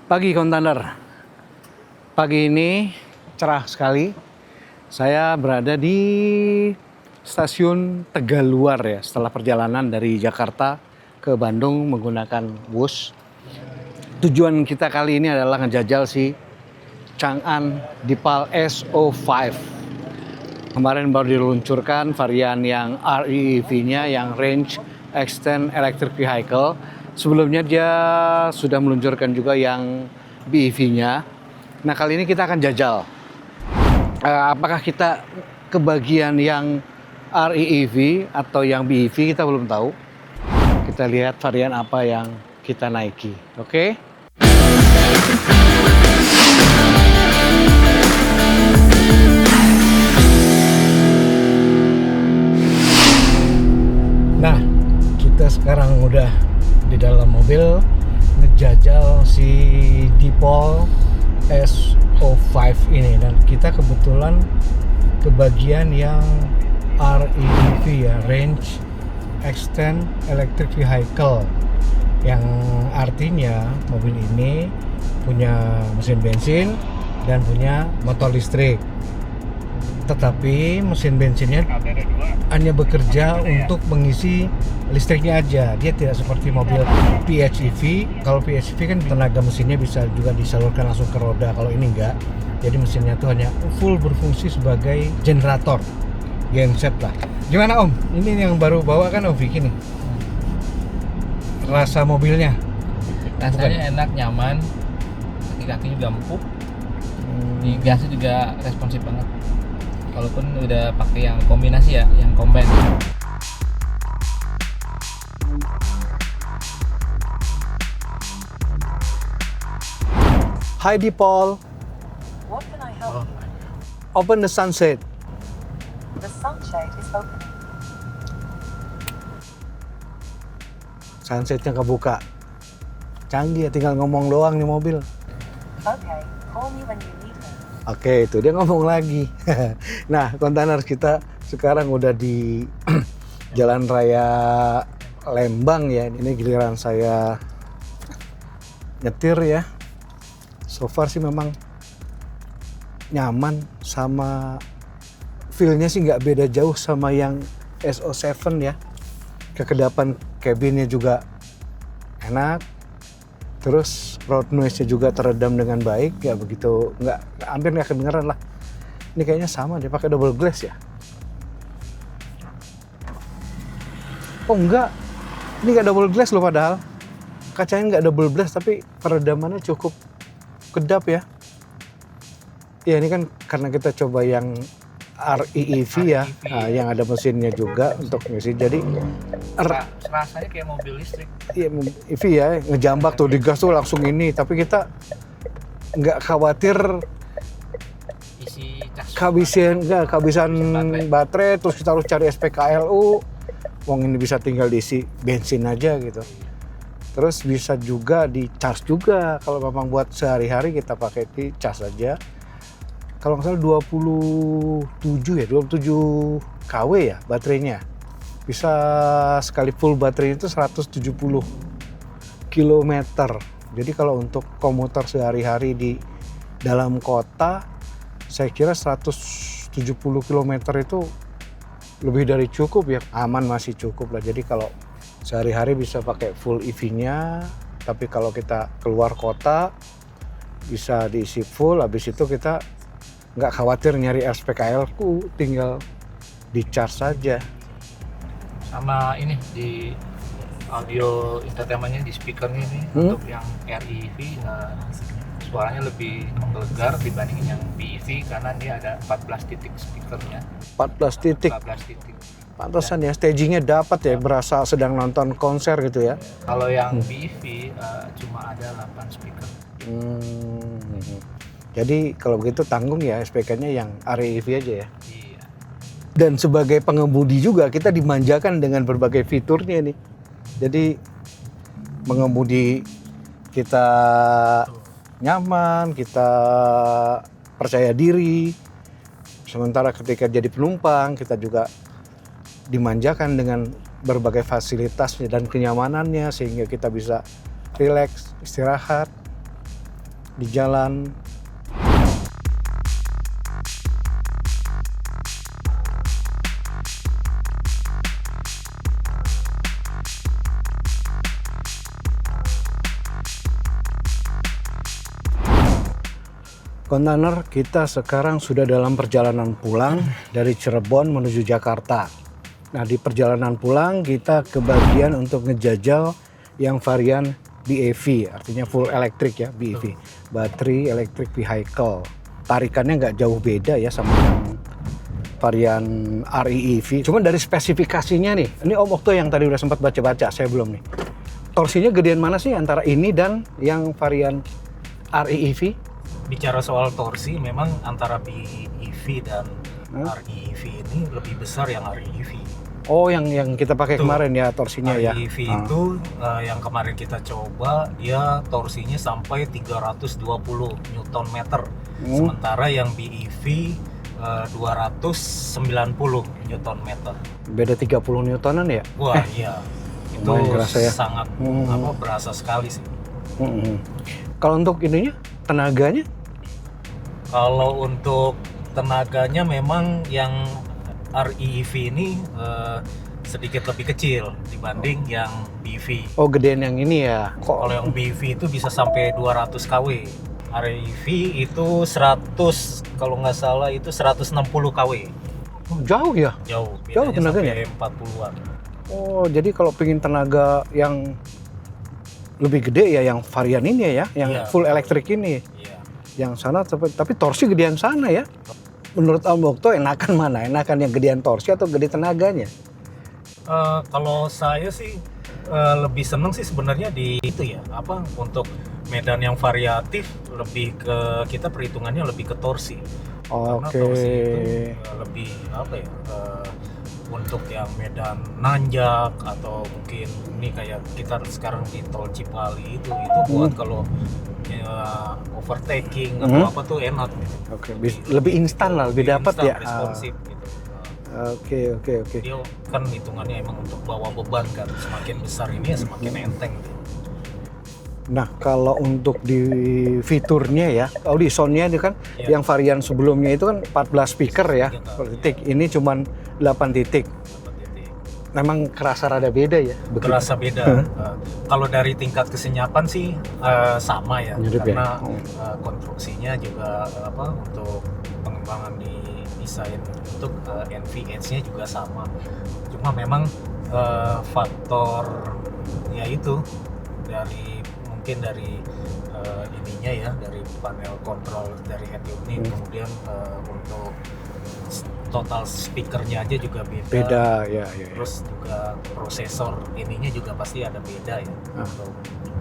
Pagi Kontainer. Pagi ini cerah sekali. Saya berada di stasiun Tegaluar ya, setelah perjalanan dari Jakarta ke Bandung menggunakan bus. Tujuan kita kali ini adalah ngejajal si Chang'an Deepal SO5. Kemarin baru diluncurkan varian yang REEV-nya, yang Range Extend Electric Vehicle. Sebelumnya dia sudah meluncurkan juga yang BEV-nya. Nah, kali ini kita akan jajal. Apakah kita kebagian yang REEV atau yang BEV, kita belum tahu. Kita lihat varian apa yang kita naiki. Oke? Nah, kita sekarang udah di dalam mobil ngejajal si Deepal SO5 ini, dan kita kebetulan kebagian yang REEV ya, Range Extend Electric Vehicle, yang artinya mobil ini punya mesin bensin dan punya motor listrik. Tetapi mesin bensinnya hanya bekerja untuk mengisi listriknya aja. Dia tidak seperti mobil PHEV. Kalau PHEV kan tenaga mesinnya bisa juga disalurkan langsung ke roda. Kalau ini enggak. Jadi mesinnya itu hanya full berfungsi sebagai generator, genset lah. Gimana Om? Ini yang baru bawa kan Om Vicky nih. Rasa mobilnya? Rasanya enak, nyaman, kaki-kaki juga empuk. Di gasnya juga responsif banget. Walaupun udah pakai yang kombinasi ya, yang combine. Hi Deepal. What can I help you? Open the sunshade. The sunshade is opening. Sunshade-nya kebuka. Canggih ya, tinggal ngomong doang nih mobil. Okay, call me when you need me. Oke, itu dia ngomong lagi. Nah, Kontainer, kita sekarang udah di Jalan Raya Lembang ya. Ini giliran saya nyetir ya. So far sih memang nyaman, sama feel-nya sih nggak beda jauh sama yang SO7 ya. Kekedapan cabinnya juga enak. Terus road noise-nya juga teredam dengan baik, ya begitu, hampir nggak kedengeran lah. Ini kayaknya sama, dia pakai double glass ya. Oh enggak, ini nggak double glass loh padahal. Kacanya nggak double glass, tapi peredamannya cukup kedap ya. Ya ini kan karena kita coba yang REEV ya, nah, yang ada mesinnya juga untuk ngisi. Jadi Rasanya kayak mobil listrik. iya, EV ya, ngejambak tuh di gas tuh langsung ini. Tapi kita nggak khawatir Isi cas. kehabisan baterai, terus kita harus cari SPKLU. Wong ini bisa tinggal diisi bensin aja gitu. Terus bisa juga di charge juga, kalau memang buat sehari-hari kita pakai di charge aja. Kalau nggak salah 27 kW ya baterainya. Bisa sekali full baterai itu 170 km. Jadi kalau untuk komuter sehari-hari di dalam kota, saya kira 170 km itu lebih dari cukup ya. Aman, masih cukup lah. Jadi kalau sehari-hari bisa pakai full EV-nya, tapi kalau kita keluar kota bisa diisi full, habis itu kita nggak khawatir nyari SPKL-ku, tinggal di charge saja. Sama ini di audio entertainment-nya, di speaker-nya ini untuk yang REEV suaranya lebih menggelegar dibanding yang BEV karena dia ada 14 titik speakernya. 14 titik. 14 titik. Pantesan ya, stagingnya dapat ya, berasa sedang nonton konser gitu ya. Kalau yang BEV cuma ada 8 speaker. Jadi kalau begitu tanggung ya SPK-nya yang REEV aja ya. Iya. Dan sebagai pengemudi juga kita dimanjakan dengan berbagai fiturnya nih. Jadi mengemudi kita nyaman, kita percaya diri. Sementara ketika jadi penumpang kita juga dimanjakan dengan berbagai fasilitasnya dan kenyamanannya, sehingga kita bisa rileks, istirahat. di jalan. Kontainer, kita sekarang sudah dalam perjalanan pulang dari Cirebon menuju Jakarta. Nah, di perjalanan pulang kita kebagian untuk ngejajal yang varian BEV, artinya full electric ya, BEV, battery electric vehicle. Tarikannya nggak jauh beda ya sama yang varian REEV. Cuman dari spesifikasinya nih, ini Om Okto yang tadi udah sempat baca-baca, saya belum nih. Torsinya gedean mana sih antara ini dan yang varian REEV? Bicara soal torsi, memang antara BEV dan REEV ini lebih besar yang REEV. Oh, yang kita pakai kemarin ya torsinya ya. REEV itu yang kemarin kita coba, dia torsinya sampai 320 Nm. Sementara yang BEV 290 Nm. Beda 30 Newtonan ya? Wah, iya. Itu ya? sangat berasa sekali sih. Kalau untuk ininya, tenaganya? Kalau untuk tenaganya memang yang REEV ini sedikit lebih kecil dibanding yang BEV. Oh, gedean yang ini ya? Kalau yang BEV itu bisa sampai 200 kW. REEV itu 100, kalau nggak salah itu 160 kW. Oh, jauh ya? Jauh tenaganya? Sampai 40-an. Oh, jadi kalau pengen tenaga yang lebih gede ya yang varian ini ya, yang full elektrik ini. Iya. Yang sana tapi torsi gedean sana ya. Menurut Om Okto enakan mana? Enakan yang gedean torsi atau gede tenaganya? Kalau saya sih lebih seneng sih sebenarnya di itu ya, apa, untuk medan yang variatif lebih ke, kita perhitungannya lebih ke torsi. Karena torsi itu lebih apa ya, untuk yang medan nanjak atau mungkin ini kayak kita sekarang di tol Cipali itu buat kalau overtaking atau apa tuh enak gitu. Oke, lebih instan lah, lebih dapat ya. Responsif gitu. Oke. Dia kan hitungannya emang untuk bawa beban kan, semakin besar ini ya semakin enteng gitu. Nah, kalau untuk di fiturnya ya, Audi soundnya itu kan yang varian sebelumnya itu kan 14 speaker ya, per titik. Ini cuman 8 titik. Memang kerasa rada beda ya? Kerasa beda. Kalau dari tingkat kesenyapan sih sama ya, karena konstruksinya juga apa, untuk pengembangan di desain untuk NVH-nya juga sama. Cuma memang faktor ya itu mungkin dari ininya ya, dari panel kontrol dari head unit, kemudian untuk total speakernya aja juga beda. Ya. Terus juga prosesor ininya juga pasti ada beda ya, untuk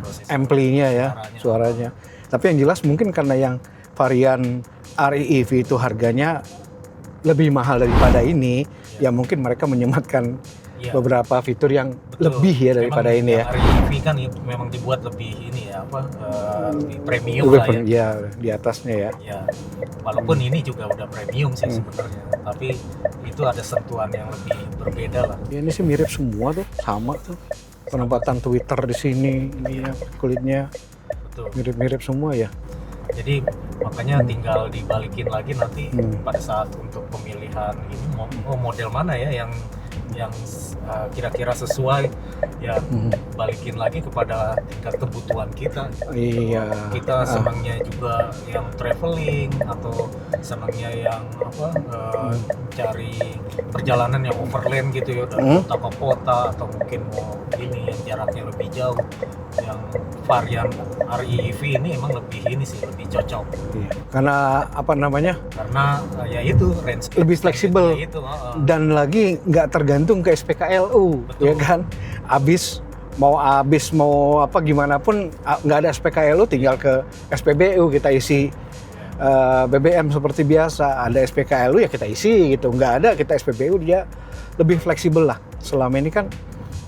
prosesor ampli-nya ya, suaranya. Tapi yang jelas mungkin karena yang varian REEV itu harganya lebih mahal daripada ini, ya mungkin mereka menyematkan beberapa fitur yang lebih ya daripada memang ini ya. REEV kan memang dibuat lebih ini ya, apa, lebih premium lah ya. Ya, di atasnya ya. Ya, walaupun ini juga udah premium sih sebenarnya, tapi itu ada sentuhan yang lebih berbeda lah. Ya, ini sih mirip semua tuh, sama tuh. Penempatan Twitter di sini, ini ya, kulitnya Betul. mirip-mirip semua ya. Jadi makanya tinggal dibalikin lagi nanti pada saat untuk pemilihan ini model mana ya yang kira-kira sesuai ya, balikin lagi kepada tingkat kebutuhan kita. Iya. Kita senangnya juga yang traveling atau senangnya yang apa, cari perjalanan yang overland gitu ya, dari kota ke kota, atau mungkin mau ini yang jaraknya lebih jauh. Yang varian REEV ini emang lebih ini sih, lebih cocok. Iya. Karena apa namanya? Karena ya itu range lebih fleksibel itu, dan lagi nggak tergantung ke SPKLU. Betul. Ya kan, habis mau apa gimana pun nggak ada SPKLU, tinggal ke SPBU kita isi BBM seperti biasa. Ada SPKLU ya kita isi gitu, nggak ada kita SPBU, dia lebih fleksibel lah. Selama ini kan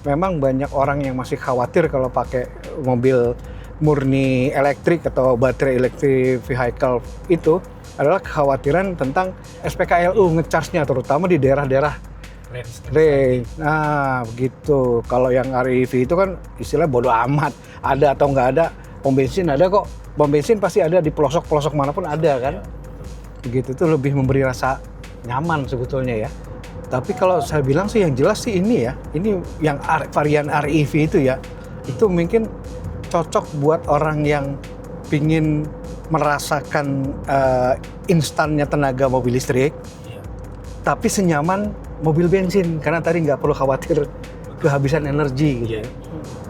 memang banyak orang yang masih khawatir kalau pakai mobil murni elektrik atau baterai electric vehicle, itu adalah kekhawatiran tentang SPKLU ngecharge-nya, terutama di daerah-daerah range. Nah, begitu. Kalau yang REEV itu kan istilah bodo amat, ada atau nggak ada, pom bensin ada kok, pom bensin pasti ada di pelosok-pelosok manapun ada kan. Begitu itu lebih memberi rasa nyaman sebetulnya ya. Tapi kalau saya bilang sih yang jelas sih ini ya, ini yang varian REV itu ya, itu mungkin cocok buat orang yang pingin merasakan instannya tenaga mobil listrik, tapi senyaman mobil bensin karena tadi nggak perlu khawatir kehabisan energi gitu.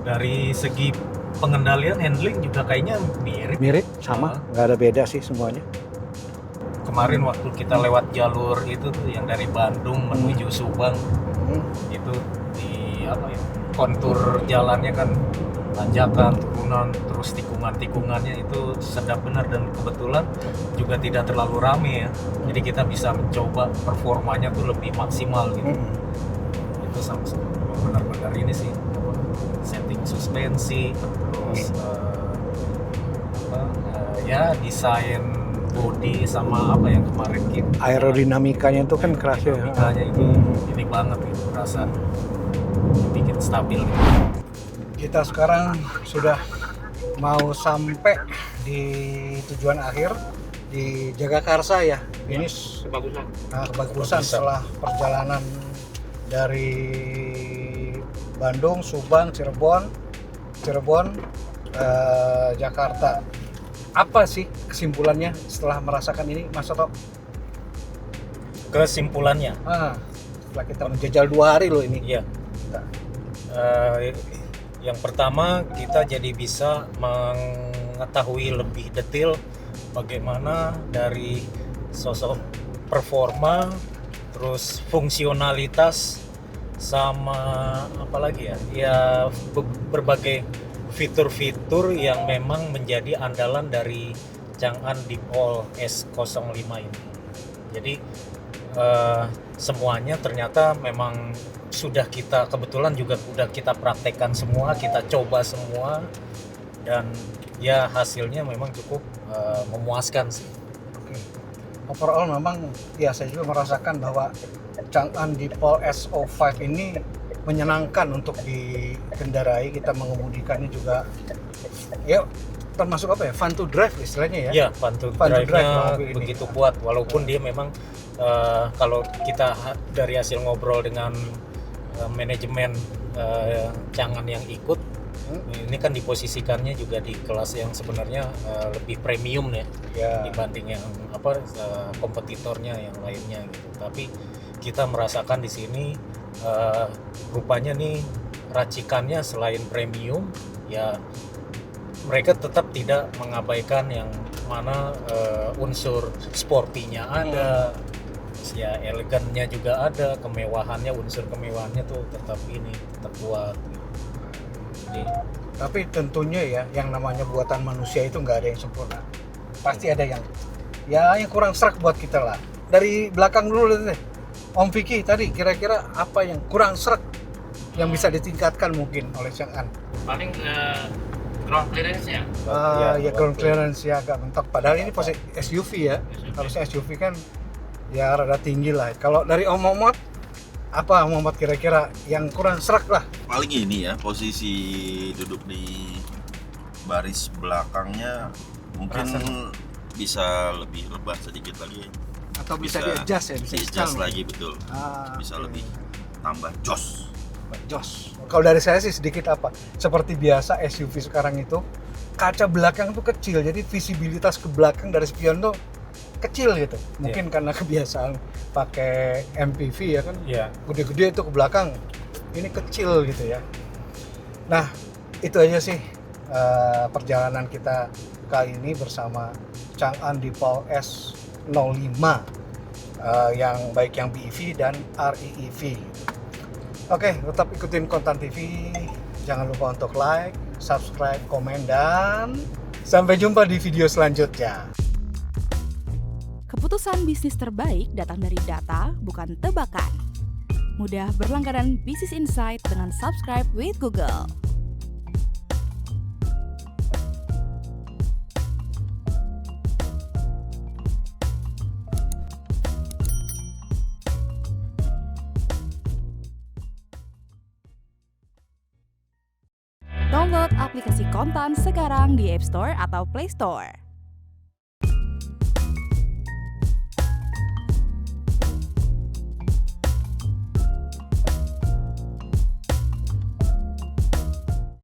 Dari segi pengendalian handling juga kayaknya mirip sama, nggak ada beda sih semuanya. Kemarin waktu kita lewat jalur itu tuh yang dari Bandung menuju Subang, itu di kontur jalannya kan tanjakan, turunan, terus tikungannya itu sedap benar, dan kebetulan juga tidak terlalu rame ya. Jadi kita bisa mencoba performanya tuh lebih maksimal gitu. Itu sama benar-benar ini sih, setting suspensi, terus ya desain body sama apa yang kemarin kita Aerodinamikanya itu kan keras ya. dinamikanya ini banget gitu, rasa bikin stabil gitu. Kita sekarang sudah mau sampai di tujuan akhir di Jagakarsa ya. Ini kebagusan setelah perjalanan dari Bandung, Subang, Cirebon, Jakarta. Apa sih kesimpulannya setelah merasakan ini, Mas Soto? Kesimpulannya, Setelah kita menjajal 2 hari loh ini. iya. Yang pertama kita jadi bisa mengetahui lebih detail bagaimana dari sosok performa, terus fungsionalitas, sama apa lagi ya berbagai fitur-fitur yang memang menjadi andalan dari Chang'an Deepol S05 ini. Jadi semuanya ternyata memang sudah kita kebetulan juga udah kita praktekkan semua, kita coba semua, dan ya hasilnya memang cukup memuaskan sih. Overall memang ya saya juga merasakan bahwa Chang'an Deepol S05 ini menyenangkan untuk dikendarai. Kita mengemudikannya juga ya termasuk apa ya, fun to drive istilahnya ya. Ya, fun to drive-nya begitu kuat, walaupun dia memang kalau kita dari hasil ngobrol dengan manajemen Chang'an yang ikut, ini kan diposisikannya juga di kelas yang sebenarnya lebih premium ya, dibanding yang kompetitornya yang lainnya gitu. Tapi kita merasakan di sini rupanya nih racikannya selain premium ya, mereka tetap tidak mengabaikan yang mana unsur sportinya ada, ya elegannya juga ada, kemewahannya, unsur kemewahannya tuh tetap kuat. Jadi, tapi tentunya ya yang namanya buatan manusia itu nggak ada yang sempurna. Pasti ada yang kurang serak buat kita lah. Dari belakang dulu deh, Om Vicky tadi kira-kira apa yang kurang serak yang bisa ditingkatkan mungkin oleh Chang'an? Paling ground clearance-nya. Ya ground clearance ya agak mentok. Padahal ini posisi SUV ya. Harusnya SUV kan ya rada tinggi lah. Kalau dari Om Momot, apa Om Momot kira-kira yang kurang serak lah? Paling ini ya, posisi duduk di baris belakangnya mungkin bisa lebih lebar sedikit lagi. Atau bisa di-adjust ya? Bisa di-adjust lagi, betul. Bisa okay. lebih tambah jos. Kalau dari saya sih sedikit seperti biasa SUV sekarang itu kaca belakang tuh kecil, jadi visibilitas ke belakang dari spion tuh kecil gitu. Mungkin karena kebiasaan pakai MPV ya kan, gede-gede itu ke belakang, ini kecil gitu ya. Nah itu aja sih perjalanan kita kali ini bersama Chang'an Deepol S05 yang baik yang BEV dan REEV. Oke, tetap ikutin Kontan TV. Jangan lupa untuk like, subscribe, komen, dan sampai jumpa di video selanjutnya. Keputusan bisnis terbaik datang dari data, bukan tebakan. Mudah berlangganan Business Insight dengan subscribe with Google. Download aplikasi aplikasi Kontan sekarang di App Store atau Play Store.